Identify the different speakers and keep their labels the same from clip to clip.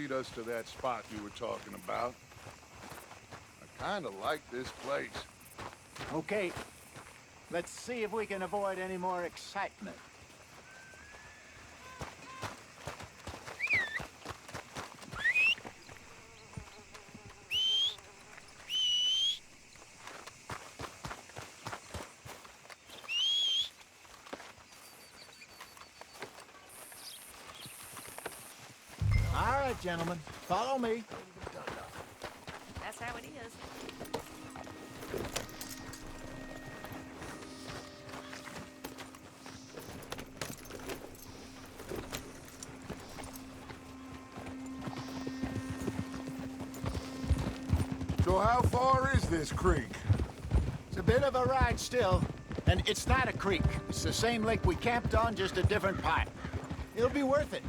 Speaker 1: lead us to that spot you were talking about. I kinda like this place.
Speaker 2: Okay, let's see if we can avoid any more excitement. All right, gentlemen, follow me.
Speaker 3: That's how it is.
Speaker 1: So how far is this creek?
Speaker 2: It's a bit of a ride still, and it's not a creek. It's the same lake we camped on, just a different pipe. It'll be worth it.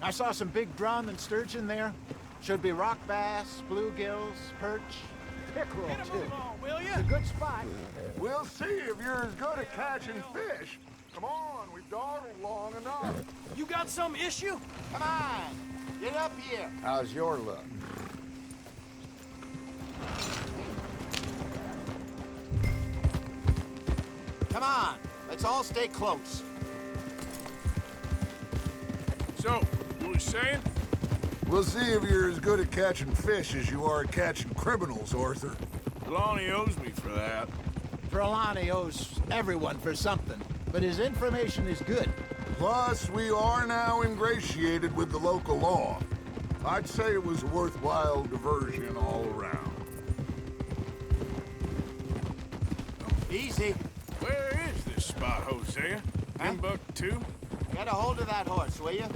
Speaker 2: I saw some big drum and sturgeon there. Should be rock bass, bluegills, perch, pickerel too. It's a good spot.
Speaker 1: We'll see if you're as good at catching fish. Come on, we've dawdled long enough.
Speaker 4: You got some issue?
Speaker 2: Come on, get up here.
Speaker 1: How's your luck?
Speaker 2: Come on, let's all stay close.
Speaker 4: So, you were saying?
Speaker 1: We'll see if you're as good at catching fish as you are at catching criminals, Arthur.
Speaker 4: Lonnie owes me for that.
Speaker 2: Trelawney owes everyone for something, but his information is good.
Speaker 1: Plus, we are now ingratiated with the local law. I'd say it was a worthwhile diversion all around.
Speaker 2: Easy.
Speaker 4: Where is this spot, Hosea? Timbuktu?
Speaker 2: Get a hold of that horse, will you?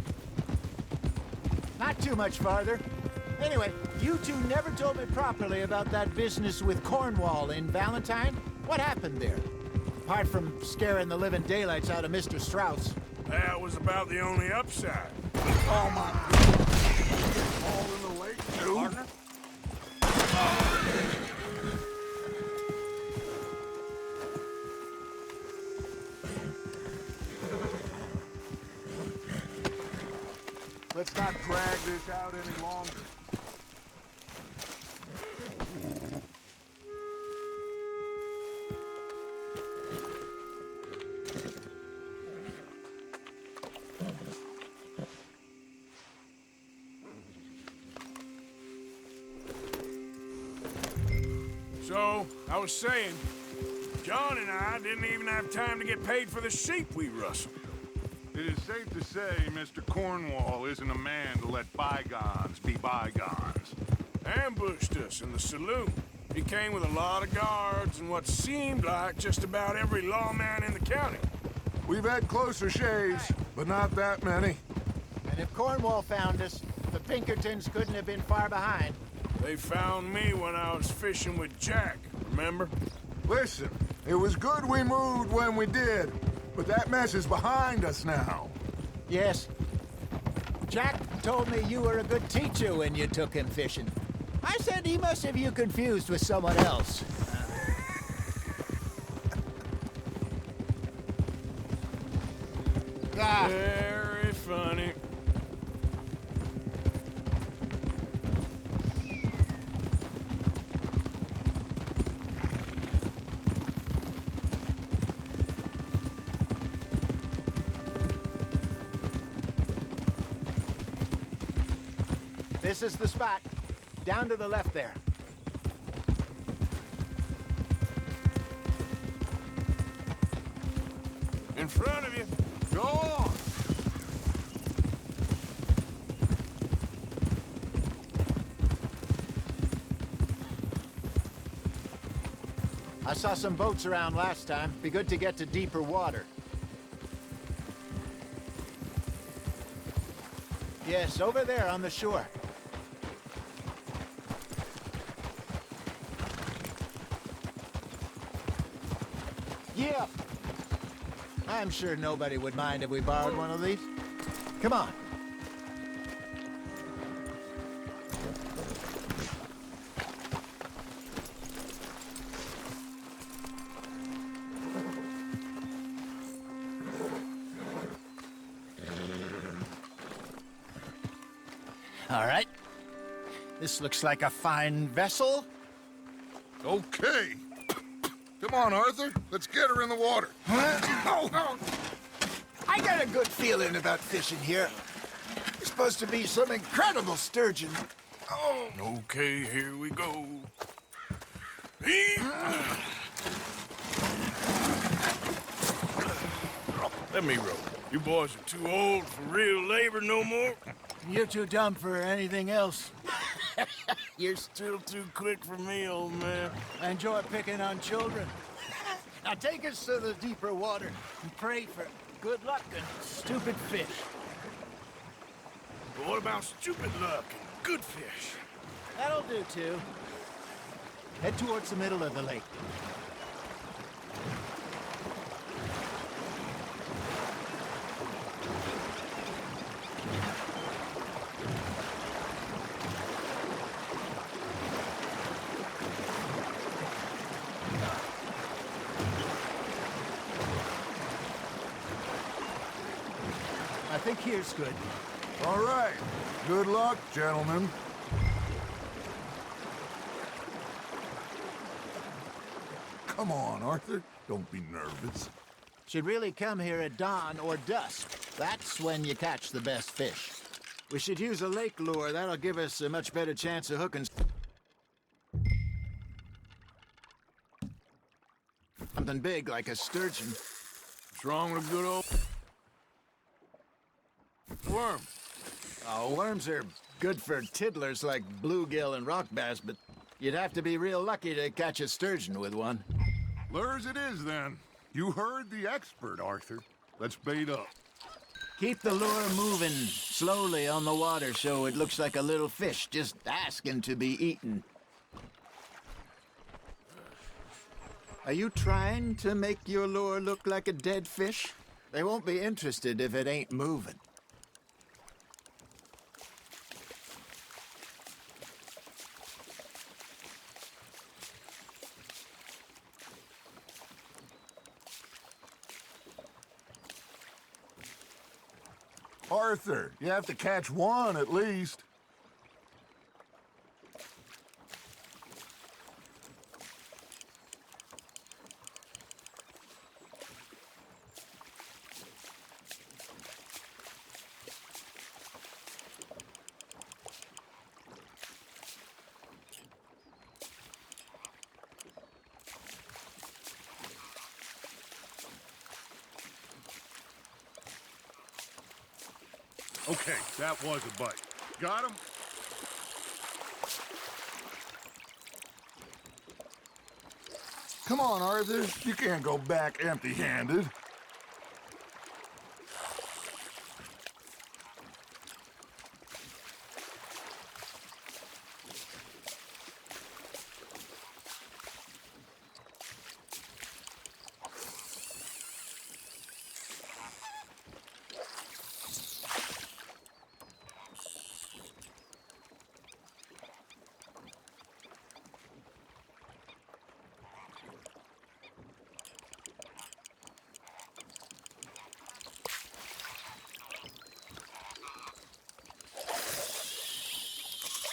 Speaker 2: Not too much farther. Anyway, you two never told me properly about that business with Cornwall in Valentine. What happened there? Apart from scaring the living daylights out of Mr. Strauss.
Speaker 4: That was about the only upside.
Speaker 1: Oh my God! All in the lake, too?
Speaker 4: Partner?
Speaker 1: Let's not drag this out any longer.
Speaker 4: So, I was saying, John and I didn't even have time to get paid for the sheep we rustled.
Speaker 1: It is safe to say Mr. Cornwall isn't a man to let bygones be bygones.
Speaker 4: Ambushed us in the saloon. He came with a lot of guards and what seemed like just about every lawman in the county.
Speaker 1: We've had closer shaves, but not that many.
Speaker 2: And if Cornwall found us, the Pinkertons couldn't have been far behind.
Speaker 4: They found me when I was fishing with Jack, remember?
Speaker 1: Listen, it was good we moved when we did, but that mess is behind us now.
Speaker 2: Yes. Jack told me you were a good teacher when you took him fishing. I said he must have you confused with someone else.
Speaker 4: Very funny.
Speaker 2: This is the spot. Down to the left there.
Speaker 4: In front of you.
Speaker 1: Go on!
Speaker 2: I saw some boats around last time. Be good to get to deeper water. Yes, over there on the shore. Yeah. I'm sure nobody would mind if we borrowed one of these. Come on. All right. This looks like a fine vessel.
Speaker 1: Okay. Come on, Arthur. Let's get her in the water.
Speaker 2: Oh. I got a good feeling about fishing here. It's supposed to be some incredible sturgeon.
Speaker 1: Oh.
Speaker 4: Okay, here we go. Let me row. You boys are too old for real labor no more.
Speaker 2: You're too dumb for anything else.
Speaker 4: You're still too quick for me, old man.
Speaker 2: I enjoy picking on children. Now take us to the deeper water and pray for good luck and stupid fish.
Speaker 4: But what about stupid luck and good fish?
Speaker 2: That'll do, too. Head towards the middle of the lake. I think here's good.
Speaker 1: All right. Good luck, gentlemen. Come on, Arthur. Don't be nervous.
Speaker 2: Should really come here at dawn or dusk. That's when you catch the best fish. We should use a lake lure. That'll give us a much better chance of hooking something big like a sturgeon.
Speaker 4: What's wrong with a good old worm?
Speaker 2: Oh, worms are good for tiddlers like bluegill and rock bass, but you'd have to be real lucky to catch a sturgeon with one.
Speaker 1: Lures it is, then. You heard the expert, Arthur. Let's bait up.
Speaker 2: Keep the lure moving slowly on the water so it looks like a little fish just asking to be eaten. Are you trying to make your lure look like a dead fish? They won't be interested if it ain't moving.
Speaker 1: Arthur, you have to catch one at least. Okay, that was a bite. Got him? Come on, Arthur. You can't go back empty-handed.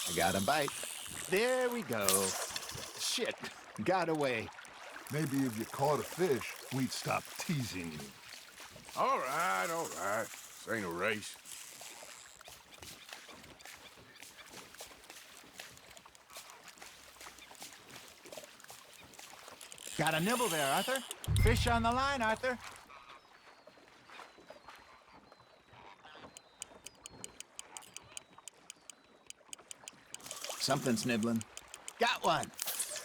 Speaker 2: I got a bite. There we go. Shit, got away.
Speaker 1: Maybe if you caught a fish, we'd stop teasing you.
Speaker 4: All right, all right. This ain't a race.
Speaker 2: Got a nibble there, Arthur. Fish on the line, Arthur. Something's nibbling. Got one.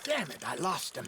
Speaker 2: Damn it, I lost him.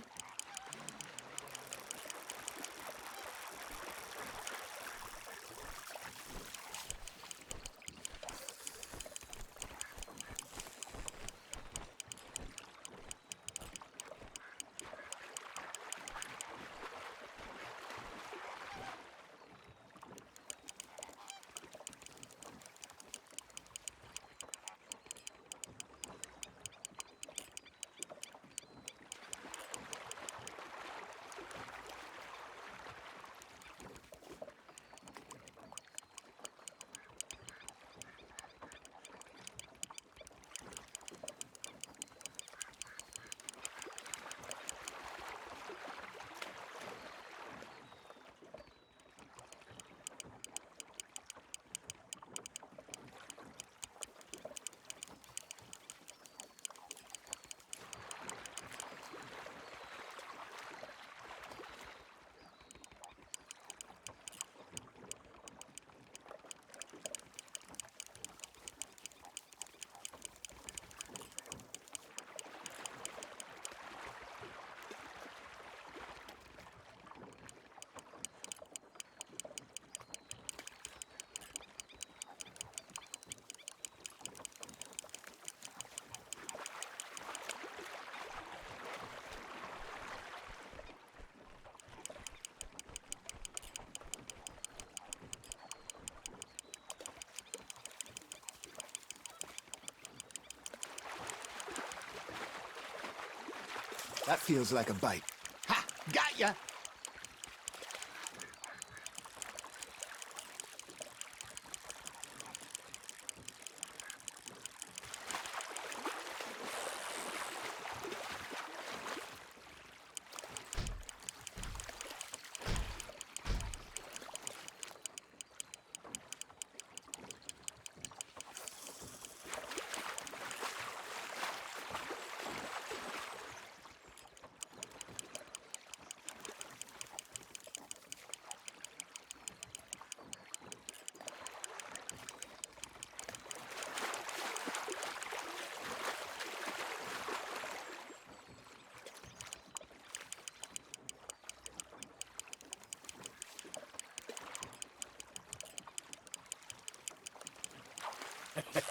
Speaker 2: That feels like a bite. Ha! Got ya!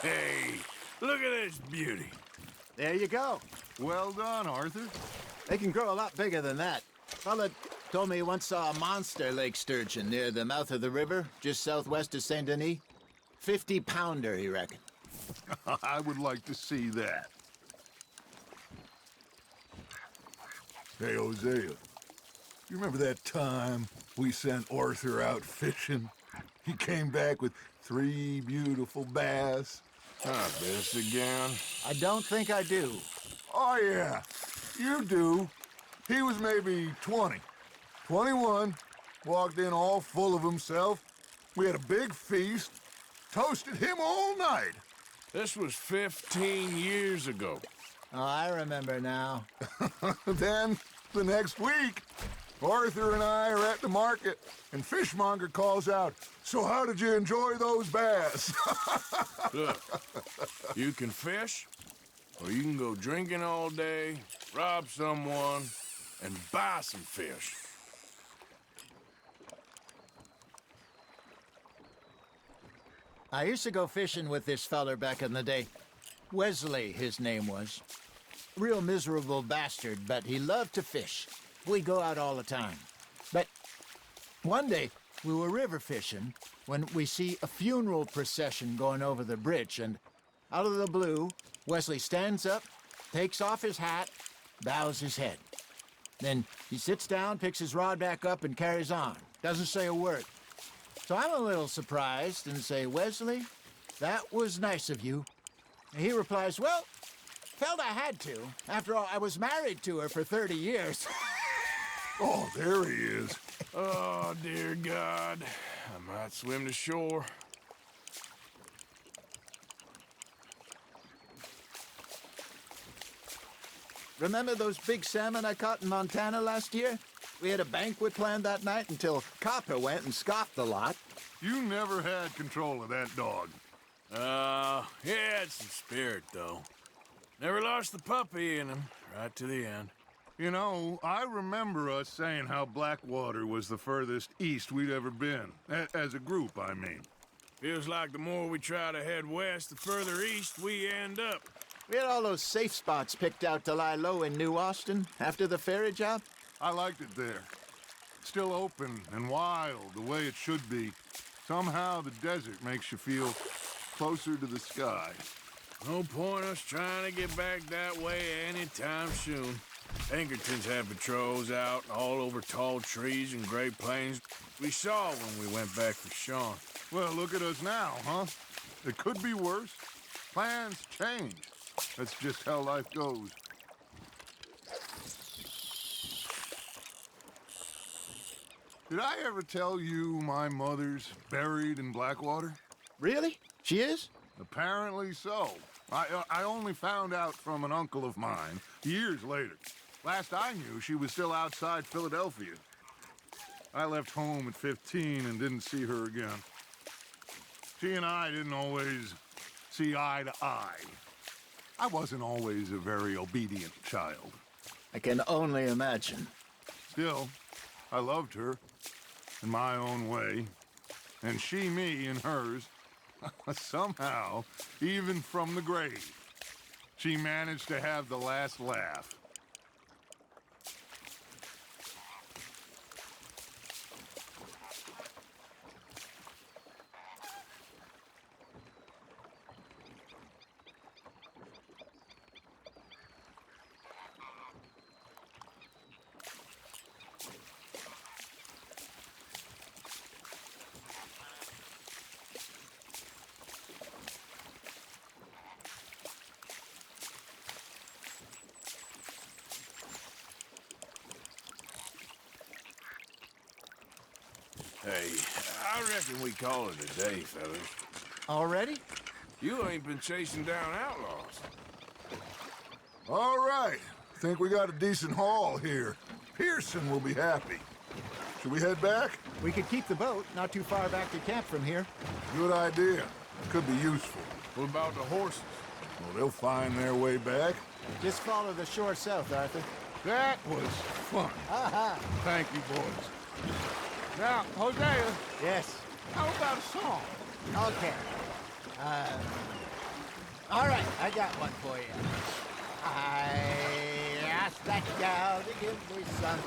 Speaker 4: Hey, look at this beauty.
Speaker 2: There you go.
Speaker 1: Well done, Arthur.
Speaker 2: They can grow a lot bigger than that. Fella told me he once saw a monster lake sturgeon near the mouth of the river, just southwest of Saint Denis. 50-pounder, he reckoned.
Speaker 1: I would like to see that. Hey, Hosea, you remember that time we sent Arthur out fishing? He came back with 3 beautiful bass.
Speaker 4: Not this again.
Speaker 2: I don't think I do.
Speaker 1: Oh, yeah, you do. He was maybe 20, 21, walked in all full of himself. We had a big feast, toasted him all night.
Speaker 4: This was 15 years ago.
Speaker 2: Oh, I remember now.
Speaker 1: Then, the next week, Arthur and I are at the market, and Fishmonger calls out, "So how did you enjoy those bass?"
Speaker 4: Look, you can fish, or you can go drinking all day, rob someone, and buy some fish.
Speaker 2: I used to go fishing with this feller back in the day. Wesley, his name was. Real miserable bastard, but he loved to fish. We'd go out all the time. But one day, we were river fishing when we see a funeral procession going over the bridge, and out of the blue, Wesley stands up, takes off his hat, bows his head. Then he sits down, picks his rod back up, and carries on. Doesn't say a word. So I'm a little surprised and say, "Wesley, that was nice of you." And he replies, "Well, felt I had to. After all, I was married to her for 30 years.
Speaker 1: Oh, there he is.
Speaker 4: Oh, dear God. I might swim to shore.
Speaker 2: Remember those big salmon I caught in Montana last year? We had a banquet planned that night until Copper went and scoffed the lot.
Speaker 1: You never had control of that dog.
Speaker 4: He had some spirit, though. Never lost the puppy in him, right to the end.
Speaker 1: You know, I remember us saying how Blackwater was the furthest east we'd ever been. As a group, I mean.
Speaker 4: Feels like the more we try to head west, the further east we end up.
Speaker 2: We had all those safe spots picked out to lie low in New Austin after the ferry job.
Speaker 1: I liked it there. Still open and wild, the way it should be. Somehow the desert makes you feel closer to the sky.
Speaker 4: No point us trying to get back that way anytime soon. Pinkertons had patrols out all over tall trees and Great Plains. We saw when we went back for Sean.
Speaker 1: Well, look at us now, huh? It could be worse. Plans change. That's just how life goes. Did I ever tell you my mother's buried in Blackwater?
Speaker 2: Really? She is?
Speaker 1: Apparently so. I only found out from an uncle of mine years later. Last I knew, she was still outside Philadelphia. I left home at 15 and didn't see her again. She and I didn't always see eye to eye. I wasn't always a very obedient child.
Speaker 2: I can only imagine.
Speaker 1: Still, I loved her in my own way, and she me in hers. Somehow, even from the grave, she managed to have the last laugh.
Speaker 4: Hey, I reckon we call it a day, fellas.
Speaker 2: Already?
Speaker 4: You ain't been chasing down outlaws.
Speaker 1: All right. Think we got a decent haul here. Pearson will be happy. Should we head back?
Speaker 2: We could keep the boat not too far back to camp from here.
Speaker 1: Good idea. Could be useful.
Speaker 4: What about the horses?
Speaker 1: Well, they'll find their way back.
Speaker 2: Just follow the shore south, Arthur.
Speaker 1: That was fun.
Speaker 2: Aha!
Speaker 1: Thank you, boys. Now, Hosea,
Speaker 2: Yes.
Speaker 1: how about a song?
Speaker 2: Okay. All right, I got one for you. I asked that gal to give me some.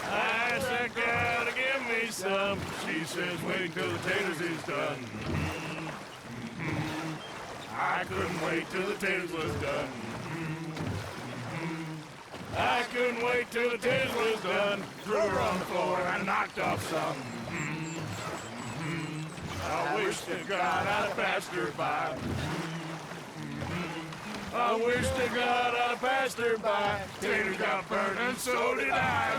Speaker 4: I asked that gal to give me some. She says, wait till the taters is done. I couldn't wait till the taters was done. I couldn't wait till the taters was done. Threw her on the floor and knocked off some. I wish to God I'd have passed her by. I wish to God I'd have passed her by. Taters got burned and so did I.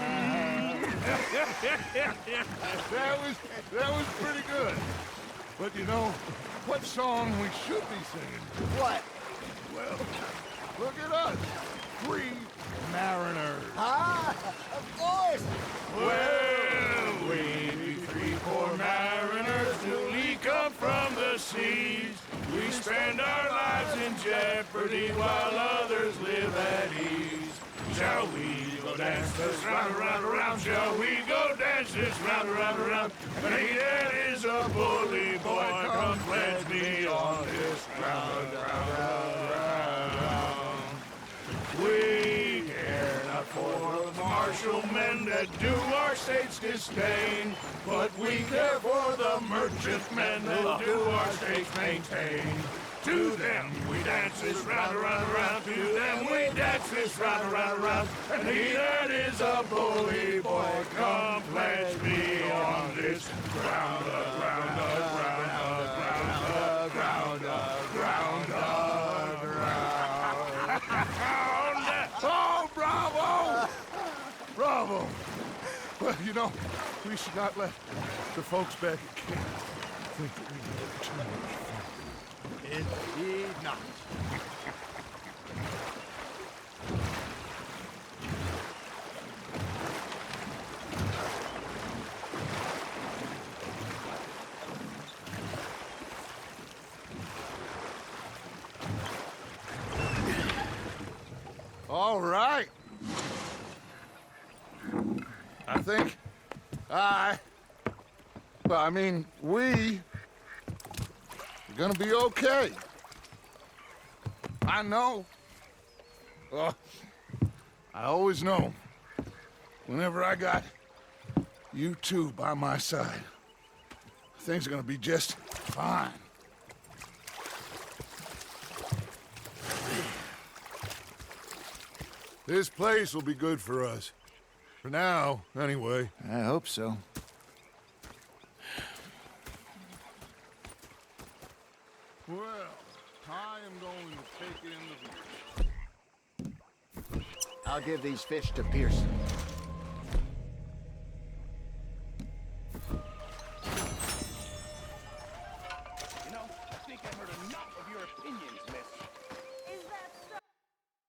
Speaker 1: That was pretty good. But you know, what song we should be singing?
Speaker 2: What?
Speaker 1: Well, look at us. 3 mariners.
Speaker 2: Ah, of course.
Speaker 4: Well, we 3 poor mariners newly come from the seas. We spend our lives in jeopardy while others live at ease. Shall we go dance this round, around, around? Shall we go dance this round, around, around? He that is a bully boy, come pledge me on this ground, ground. We care not for the martial men that do our state's disdain, but we care for the merchant men that do our state's maintain. To them we dance this round, around, around. To them we dance this round, around, around. And he that is a bully boy, come pledge me on this ground, ground, ground, ground, ground, ground, ground.
Speaker 1: Oh, bravo! Bravo! Well, you know, we should not let the folks back at camp think that we had too much fun.
Speaker 2: Indeed not.
Speaker 1: All right. I think we're gonna be okay. I know. I always know. Whenever I got you two by my side, things are gonna be just fine. This place will be good for us. For now, anyway.
Speaker 2: I hope so.
Speaker 1: Well, I am going to take in the beer.
Speaker 2: I'll give these fish to Pearson.
Speaker 5: You know, I think I heard enough of your opinions, miss.